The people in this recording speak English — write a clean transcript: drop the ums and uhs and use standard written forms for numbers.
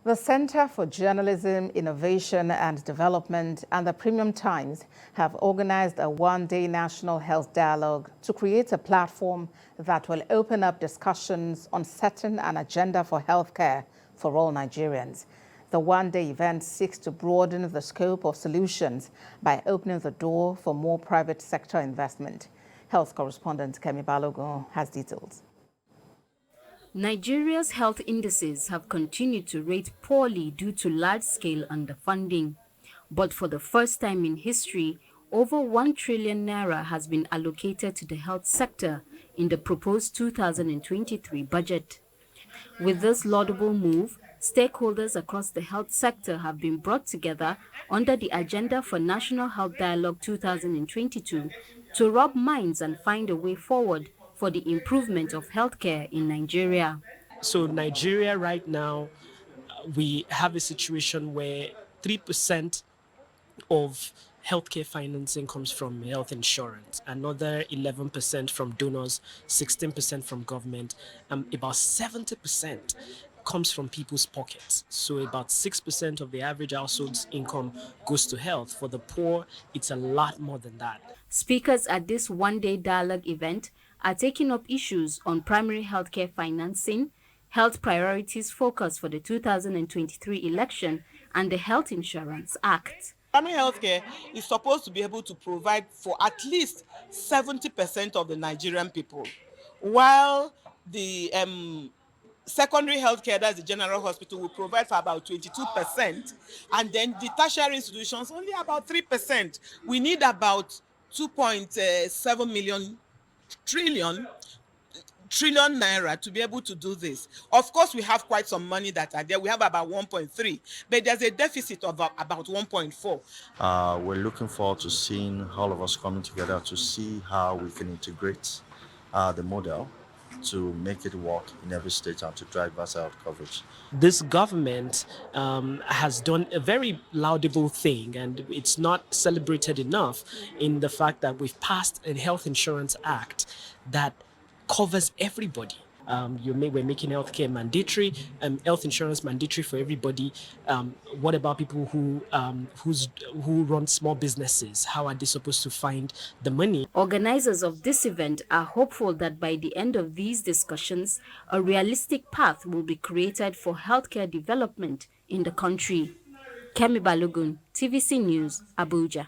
The Center for Journalism, Innovation and Development and the Premium Times have organized a one-day national health dialogue to create a platform that will open up discussions on setting an agenda for healthcare for all Nigerians. The one-day event seeks to broaden the scope of solutions by opening the door for more private sector investment. Health correspondent Kemi Balogun has details. Nigeria's health indices have continued to rate poorly due to large-scale underfunding. But for the first time in history, over 1 trillion naira has been allocated to the health sector in the proposed 2023 budget. With this laudable move, stakeholders across the health sector have been brought together under the Agenda for National Health Dialogue 2022 to rub minds and find a way forward for the improvement of healthcare in Nigeria. So Nigeria right now, we have a situation where 3% of healthcare financing comes from health insurance, another 11% from donors, 16% from government, and about 70% comes from people's pockets. So about 6% of the average household's income goes to health. For the poor, it's a lot more than that. Speakers at this one-day dialogue event are taking up issues on primary healthcare financing, health priorities focus for the 2023 election, and the Health Insurance Act. Primary healthcare is supposed to be able to provide for at least 70% of the Nigerian people, while the secondary healthcare, that's the general hospital, will provide for about 22%, and then the tertiary institutions only about 3%. We need about 2.7 trillion naira to be able to do this. Of course, we have quite some money that are there. We have about 1.3, but there's a deficit of about 1.4. We're looking forward to seeing all of us coming together to see how we can integrate the model to make it work in every state and to drive better health coverage. This government has done a very laudable thing, and it's not celebrated enough in the fact that we've passed a Health Insurance Act that covers everybody. We're making healthcare mandatory, health insurance mandatory for everybody. What about people who run small businesses? How are they supposed to find the money? Organizers of this event are hopeful that by the end of these discussions, a realistic path will be created for healthcare development in the country. Kemi Balogun, TVC News, Abuja.